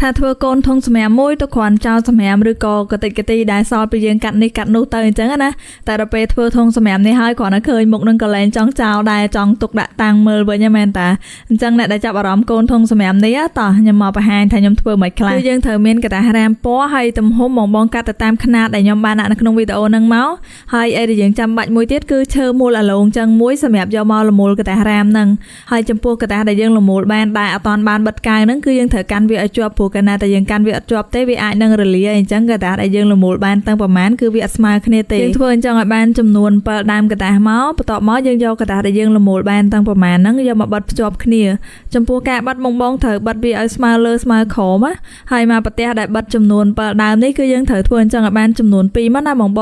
ថាធ្វើកូនធុងសម្រាប់មួយទៅគ្រាន់ចោលសម្រាប់ឬក៏កតិកទីដែលសល់ពីយើងកាត់នេះកាត់នោះទៅអញ្ចឹងណាតែដល់ពេលធ្វើធុងសម្រាប់នេះហើយគ្រាន់តែឃើញមុខនឹងកលែងចង់ចោលដែរចង់ទុកដាក់តាំងមើលវិញមែនតាអញ្ចឹងអ្នកដែលចាប់អារម្មណ៍កូនធុងសម្រាប់នេះតោះខ្ញុំមកបង្ហាញថាខ្ញុំធ្វើមិនខ្លះគឺយើងត្រូវមានកតារាមពណ៌ហើយទំហំបងកាត់ទៅតាមຂະຫນាតដែលខ្ញុំបានដាក់នៅក្នុងវីដេអូហ្នឹងមកហើយអីដែលយើងចាំបាច់មួយទៀតគឺឈើមូលអាឡូងអញ្ចឹងមួយសម្រាប់យកមកលមូលកតារាមហ្នឹងហើយចំពោះកតាដែលយើងលមូលបានដែលអត់តាន់បានបិទកៅហ្នឹងគឺយើងត្រូវកាន់វាឲ្យជាប់ព្រោះកាលណាតែយើងកាន់វាអត់ជាប់ទេវាអាចនឹងរលាយអញ្ចឹងកតាដែលយើងលមូលបានតាំងប្រមាណគឺវាអត់ស្មើគ្នាទេយើងធ្វើអញ្ចឹងឲ្យបានចំនួន7ដើមកតាមកបន្ទាប់មកយើងយកកតាដែលយើងលមូលបានតាំងប្រមាណហ្នឹងយកមកបិទភ្ជាប់គ្នាចំពោះការបិទបងត្រូវបិទវាឲ្យស្មើលើស្មើក្រោមហើយមកប្រទេសដែលបិទចំនួន7ដើមនេះគឺយើងត្រូវធ្វើអញ្ចឹងឲ្យបានចំនួន2មកណាបងប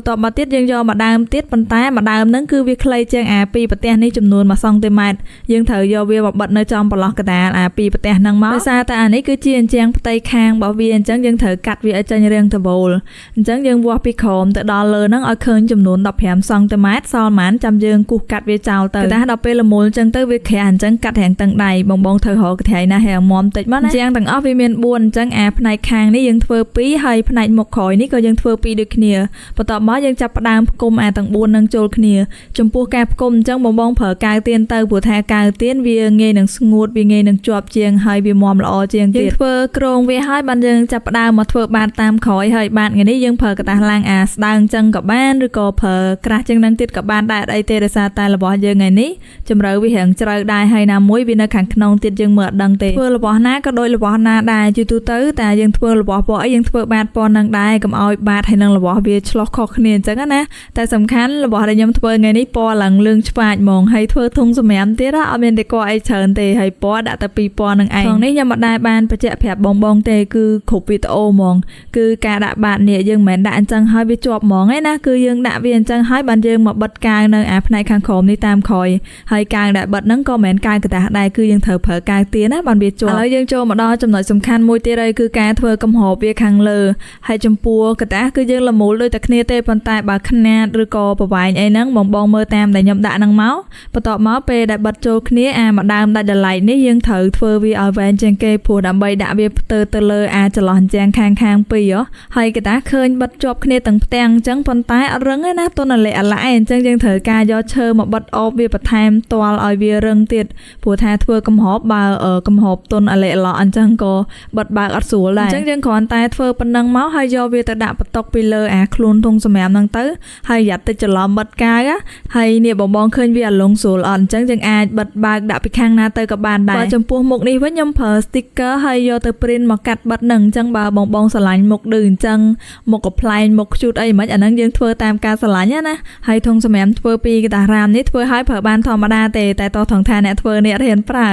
ន្ទាប់មកទៀតយើងយកមកដើមទៀតប៉ុន្តែមកដើមហ្នឹងគឺវាខ្លីជាងអា2ប្រទេសនេះចំនួន1សង់ទីម៉ែត្រយើងត្រូវយកវាមកបិទនៅចំប្រឡោះកតាអា2ប្រទេសហ្នឹងមកដោយសារតែអានេះគឺជាអញ្ចឹងផ្ទៃខាងរបស់វាអញ្ចឹងយើងត្រូវកាត់វាឲ្យចេញរាងតវលអញ្ចឹងយើងវាស់ពីក្រោមទៅដល់លើហ្នឹងឲ្យឃើញចំនួន15សង់ទីម៉ែត្រសល់ប៉ុន្មានចាំយើងគូសកាត់វាចោលទៅតែដល់ពេលល្មូលអញ្ចឹងទៅវាក្រាស់អញ្ចឹងកាត់រាងតឹងដៃបងត្រូវរកកន្ត្រៃណារាងមាំតិចមកណាជាងទាំងអស់វាមាន4អញ្ចឹងអាផ្នែកខាងនេះយើងធ្វើ2ហើយផ្នែកមុខក្រោយនេះក៏យើងធ្វើ2ដូចគ្នាបន្ទាប់មកយើងចាប់ផ្ដើមផ្គុំអាទាំង4នឹងចូលគ្នាចំពោះការផ្គុំអញ្ចឹងបងប្រើកៅទៀនទៅព្រោះថាកៅទៀនវាងាយនឹងស្ងួតវាងាយនឹងជាប់ជាងហើយវាមាំល្អជាងទៀតធ្វើក្រងវាហើយបានយើងចាប់ផ្ដើមមកធ្វើបាតតាមក្រោយហើយបាតថ្ងៃនេះយើងប្រើกระดาษឡាំងអាស្ដើងអញ្ចឹងក៏បានឬក៏ប្រើក្រាស់ជាងនឹងទៀតក៏បានដែរអីទេដោយសារតែរបស់យើងថ្ងៃនេះជម្រៅវារាងជ្រៅដែរហើយណាមួយវានៅខាងក្នុងទៀតយើងមើលអត់ដឹងទេធ្វើរបស់ណាក៏ដូចរបស់ណាដែរជាទូទៅតែយើងធ្វើរបស់ពណ៌អីយើងធ្វើបាតពណ៌នឹងដែរកុំឲ្យបាតហើយនឹងរបស់វាឆ្លោះខុសគ្នាអញ្ចឹងណាតែសំខាន់របស់ដែលខ្ញុំធ្វើថ្ងៃនេះពណ៌ឡើងលឿងឆ្វាចហ្មងហើយធ្វើធុងសម្រាប់ទៀតអត់មានតែគួរអីច្រើនទេហើយពណ៌ដាក់តែ2ពណ៌នឹងឯងក្នុងនេះខ្ញុំអត់ដែរបានបញ្ជាក់ប្រាប់បងទេគឺគ្រប់វីដេអូហ្មងគឺការដាក់បាតនេះយើងមិនមែនដាក់អញ្ចឹងហើយវាជាប់ហ្មងឯណាគឺយើងដាក់វាអញ្ចឹងហើយបានយើងមកបិទកាវនៅអាផ្នែកខាងក្រោមនេះតាមក្រោយហើយកាវដែលបិទហ្នឹងក៏មិនមែនកាវกระดาษដែរគឺយើងត្រូវប្រើកាវទៀនណាបានវាជាប់ឥឡូវយើងចូលមកដល់ចំណុចសំខាន់មួយទៀតហើយគឺការធ្វើកំហបវាខាងលើហើយចំពោះกระดาษគឺយើងលមូលដូចតែគ្នាទេប៉ុន្តែបើຂະຫນាតឬក៏ប្រវែងអីហ្នឹងបងមើលតាមដែលខ្ញុំដាក់ហ្នឹងមកបន្ទាប់មកពេលដែលបិទចូលគ្នាអាម្ដើមដាច់ដលៃនេះយើងត្រូវធ្វើវាឲ្យវែងជាងគេព្រោះដើម្បីដាក់វាផ្ទើទៅលើអាចន្លោះអញ្ចឹងខាងពីរហើយកតាឃើញបិទជាប់គ្នាទាំងផ្ទាំងអញ្ចឹងប៉ុន្តែអត់រឹងទេណាទន់អាឡែអាឡែអញ្ចឹងយើងត្រូវការយកឈើមកបិទអបវាបន្ថែមទាល់ឲ្យវារឹងទៀតព្រោះថាធ្វើកំហបបើកំហបទន់អាឡែអាឡោអញ្ចឹងក៏បិទបើកអត់ស្រួលដែរអញ្ចឹងយើងគ្រាន់តែធ្វើប៉ុណ្ណឹងមកហើយយកវាទៅដាក់បន្តុកពីលើអាខ្លួនធុងសម្រាប់ហ្នឹងទៅហើយយ៉ាត់តិចច្រឡំបិទកាយហើយនេះបងឃើញវាអាឡុងស្រួលអត់អញ្ចឹងយើងអាចបិទបើកដាក់ពីខាងណាទៅក៏បានដែរបើចំពោះមុខនេះវិញខ្ញុំប្រើ sticker ហើយយកទៅ print មកកាត់បិទហ្នឹងអញ្ចឹងបើបងស្រឡាញ់មុខឌឺអញ្ចឹងមុខកប្លែងមុខខ្ជូតអីមិនអាហ្នឹងយើងធ្វើតាមការស្រឡាញ់ណាហើយធុងសម្រាប់ធ្វើពីកតារាមនេះធ្វើឲ្យប្រើបានធម្មតាទេតែតោះថងថាអ្នកធ្វើនេះអត់ហ៊ានប្រើ